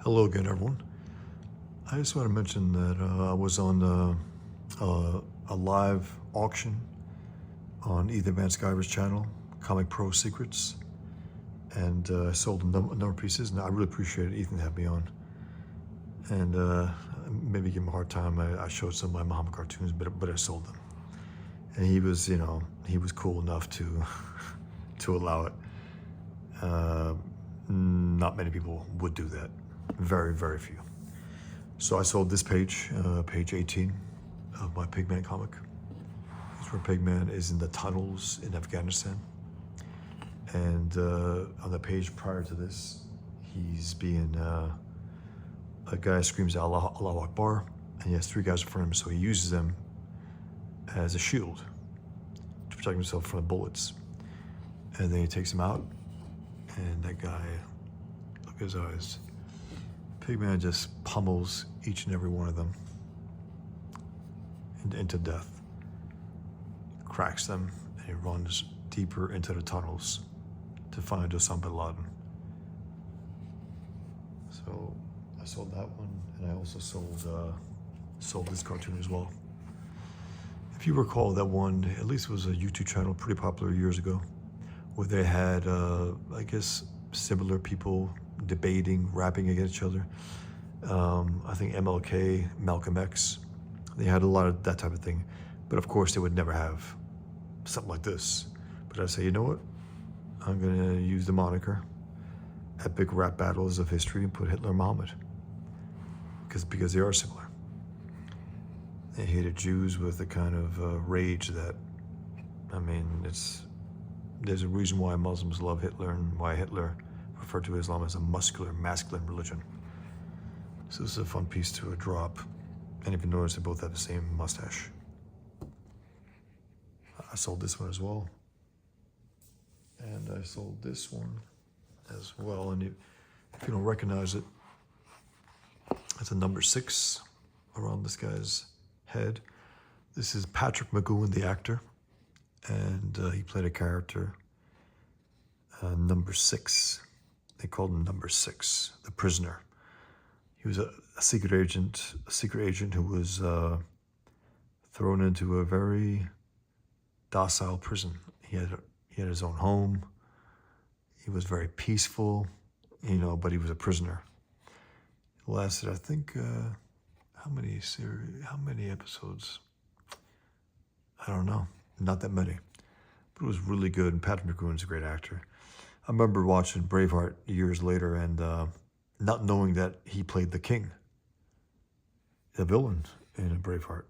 Hello again, everyone. I just want to mention that I was on a live auction on Ethan Van Sciver's channel, Comic Pro Secrets, and I sold a number of pieces, and I really appreciate Ethan having me on. And maybe give him a hard time. I showed some of my Muhammad cartoons, but I sold them. And he was, he was cool enough to to allow it. Not many people would do that. Very, very few. So I sold this page, page 18 of my Pigman comic. It's where Pigman is in the tunnels in Afghanistan. And on the page prior to this, he's being, a guy screams Allahu Akbar, and he has three guys in front of him, so he uses them as a shield to protect himself from the bullets. And then he takes them out, and that guy, look at his eyes. Pigman just pummels each and every one of them into death. Cracks them, and he runs deeper into the tunnels to find Osama bin Laden. So I sold that one, and I also sold this cartoon as well. If you recall, that one, at least it was a YouTube channel pretty popular years ago, where they had, I guess, similar people debating, rapping against each other. I think MLK, Malcolm X, they had a lot of that type of thing. But of course, they would never have something like this. But I say, you know what? I'm gonna use the moniker Epic Rap Battles of History and put Hitler and Muhammad. Because they are similar. They hated Jews with a kind of rage that, I mean, there's a reason why Muslims love Hitler and why Hitler referred to Islam as a muscular, masculine religion. So this is a fun piece to drop. And if you notice, they both have the same mustache. I sold this one as well. And I sold this one as well. And if you don't recognize it, it's a number 6 around this guy's head. This is Patrick McGoohan, the actor. And he played a character, number 6. They called him number 6, the prisoner. He was a secret agent who was thrown into a very docile prison. He had his own home. He was very peaceful, but he was a prisoner. It lasted, I think, how many episodes? I don't know, not that many, but it was really good. And Patrick McGoohan's a great actor. I remember watching Braveheart years later and not knowing that he played the king, the villain in Braveheart.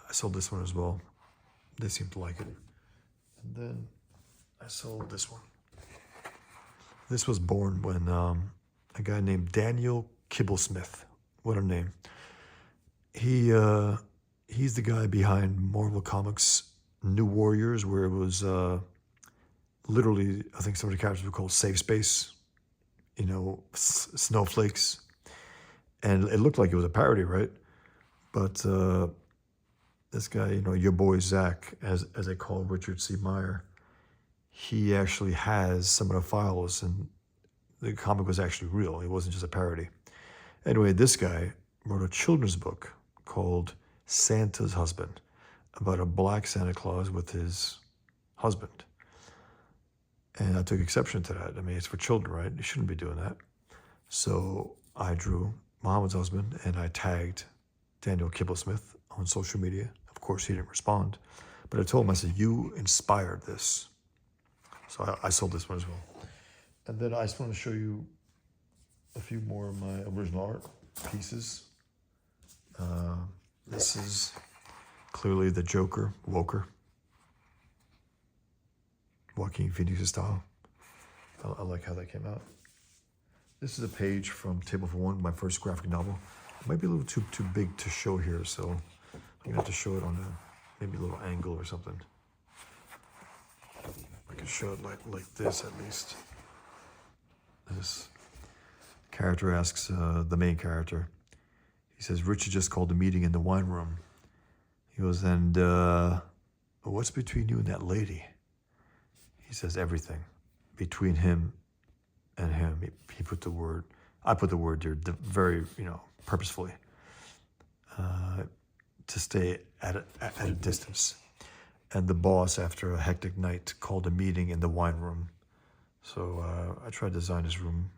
I sold this one as well. They seemed to like it. And then I sold this one. This was born when a guy named Daniel Kibblesmith, what a name. He's the guy behind Marvel Comics' New Warriors, where it was literally, I think some of the characters were called Safe Space, snowflakes. And it looked like it was a parody, right? But this guy, your boy Zach, as they call Richard C. Meyer, he actually has some of the files, and the comic was actually real. It wasn't just a parody. Anyway, this guy wrote a children's book called Santa's Husband, about a black Santa Claus with his husband. And I took exception to that. I mean, it's for children, right? You shouldn't be doing that. So I drew Muhammad's husband, and I tagged Daniel Kibblesmith on social media. Of course, he didn't respond. But I told him, I said, you inspired this. So I sold this one as well. And then I just want to show you a few more of my original art pieces. This is clearly the Joker, Woker. Joaquin Phoenix's style. I like how that came out. This is a page from Table for One, my first graphic novel. It might be a little too big to show here, so I'm gonna have to show it on maybe a little angle or something. I can show it like this at least. This character asks the main character. He says, Richard just called a meeting in the wine room. He goes, and what's between you and that lady? He says everything between him and him. He put the word I put the word there very, purposefully, to stay at a distance. And the boss, after a hectic night, called a meeting in the wine room. So I tried to design his room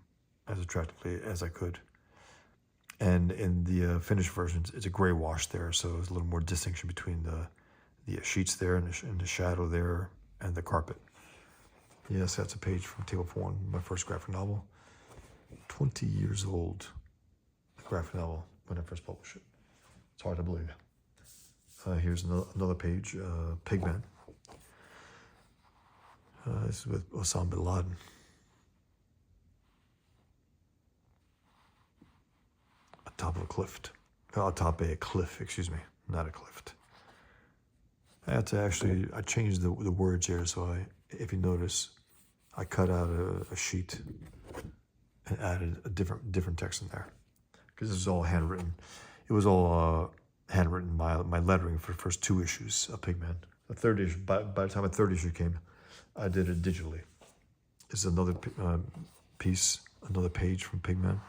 as attractively as I could. And in the finished versions, it's a gray wash there, so there's a little more distinction between the sheets there and the shadow there and the carpet. Yes, that's a page from Table for One, my first graphic novel. 20 years old, graphic novel, when I first published it. It's hard to believe. Here's another page, Pigman. This is with Osama bin Laden. Atop a cliff. Atop a cliff, excuse me, not a cliff. I had to actually, I changed the words here, so if you notice, I cut out a sheet and added a different text in there, because this is all handwritten. It was all handwritten, my lettering for the first 2 issues of Pigman. The third issue, by the time the third issue came, I did it digitally. This is another piece, another page from Pigman.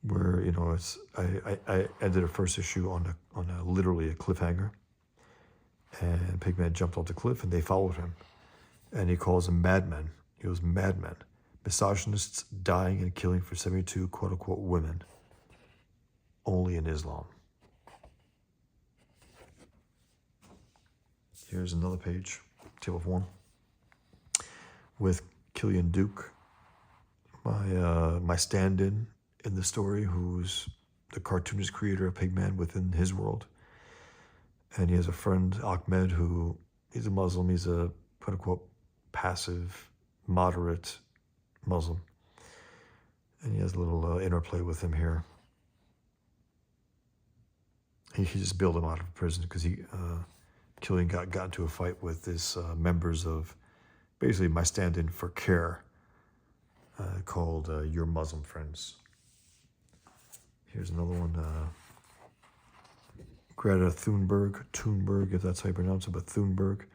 Where it's I ended a first issue on a literally a cliffhanger, and Pigman jumped off the cliff and they followed him, and he calls them madmen. He goes, madmen, misogynists dying and killing for 72 quote unquote women, only in Islam. Here's another page, Table of One, with Killian Duke, my stand-in in the story, who's the cartoonist creator of Pigman within his world. And he has a friend, Ahmed, who he's a Muslim. He's a quote-unquote passive, moderate Muslim. And he has a little interplay with him here. He just bailed him out of prison because Killian got into a fight with his members of basically my stand-in for CARE, called Your Muslim Friends. Here's another one, Greta Thunberg, if that's how you pronounce it, but Thunberg.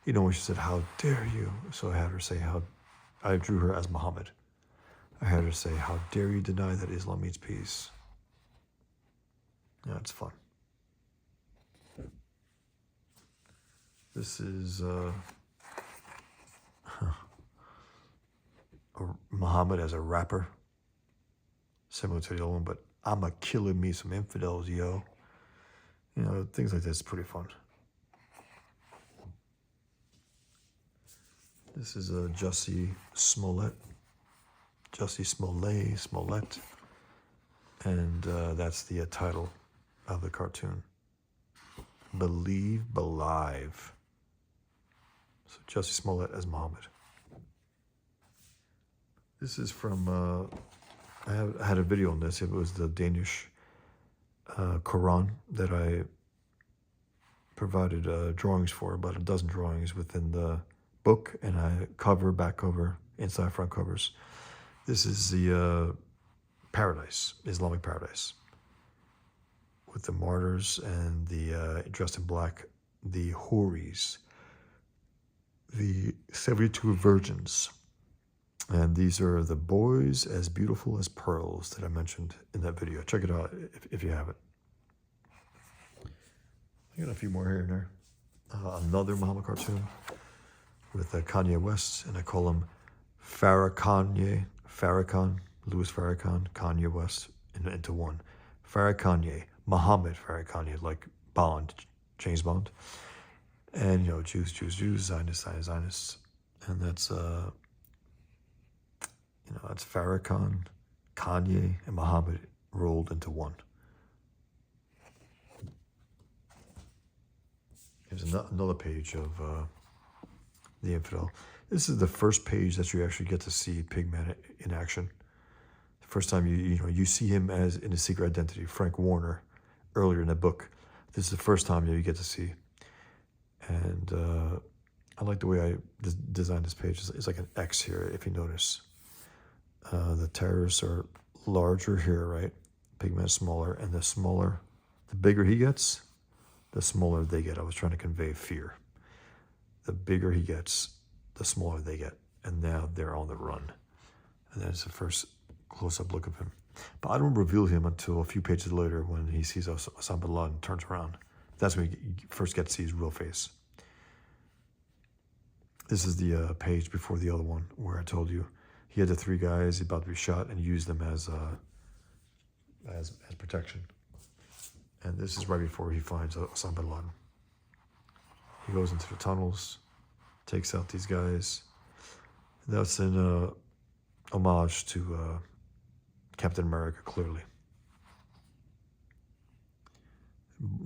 When she said, "How dare you?" So I had her say, I drew her as Muhammad. I had her say, "How dare you deny that Islam means peace?" Yeah, it's fun. This is Muhammad as a rapper, similar to the old one, but I'm a killing me some infidels, yo. Things like this is pretty fun. This is Jussie Smollett, and that's the title of the cartoon. Believe, Belive. So Jussie Smollett as Muhammad. This is from, I had a video on this. It was the Danish Quran that I provided drawings for, about a dozen drawings within the book, and I back cover, inside, front covers. This is the paradise, Islamic paradise, with the martyrs and the dressed in black, the houris, the 72 virgins. And these are the boys as beautiful as pearls that I mentioned in that video. Check it out if you haven't. I got a few more here and there. Another Muhammad cartoon with Kanye West, and I call him Louis Farrakhan, Kanye West into one. Farrakhan, Muhammad Farrakhan, like Bond, James Bond. And, Jews, Zionists. And that's, that's Farrakhan, Kanye, and Muhammad rolled into one. Here's another page of The Infidel. This is the first page that you actually get to see Pigman in action. The first time you see him as in his secret identity, Frank Warner, earlier in the book. This is the first time you get to see. And I like the way I designed this page. It's like an X here, if you notice. The terrorists are larger here, right? Pigman's smaller, and the bigger he gets, the smaller they get. I was trying to convey fear. The bigger he gets, the smaller they get. And now they're on the run. And that's the first close-up look of him. But I don't reveal him until a few pages later when he sees Osama bin Laden and turns around. That's when you first get to see his real face. This is the page before the other one where I told you he had the 3 guys about to be shot and used them as protection. And this is right before he finds Osama bin Laden. He goes into the tunnels, takes out these guys. That's an homage to Captain America, clearly.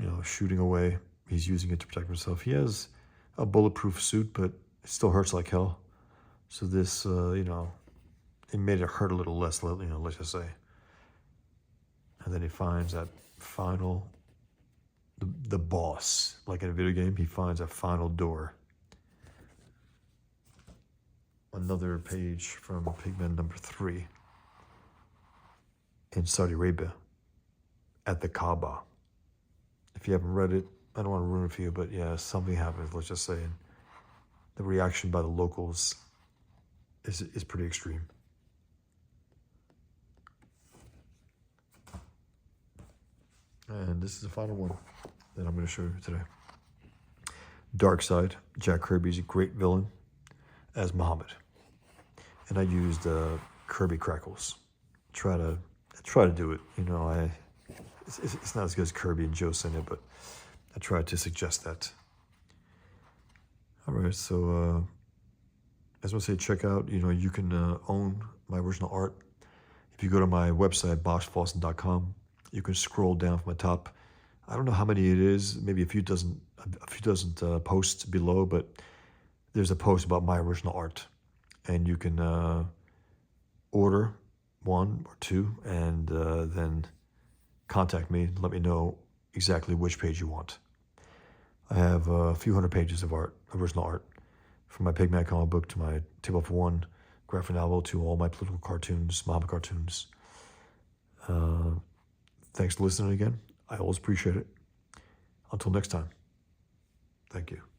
You know, shooting away. He's using it to protect himself. He has a bulletproof suit, but it still hurts like hell. So this, you know, it made it hurt a little less, you know, let's just say. And then he finds that final, the boss. Like in a video game, he finds a final door. Another page from Pigman number 3 in Saudi Arabia at the Kaaba. If you haven't read it, I don't want to ruin it for you, but yeah, something happens, let's just say. And the reaction by the locals is pretty extreme. And this is the final one that I'm going to show you today. Darkseid. Jack Kirby's a great villain as Muhammad. And I used Kirby crackles. Try to do it. You know, it's not as good as Kirby and Joe sent it, but I tried to suggest that. All right, so as I say, check out. You know, you can own my original art if you go to my website boschfawson.com. You can scroll down from the top. I don't know how many it is. Maybe a few dozen posts below, but there's a post about my original art, and you can order 1 or 2, and then contact me and let me know exactly which page you want. I have a few hundred pages of art, original art, from my Pigman comic book to my Table for One graphic novel to all my political cartoons, Muhammad cartoons. Thanks for listening again. I always appreciate it. Until next time, thank you.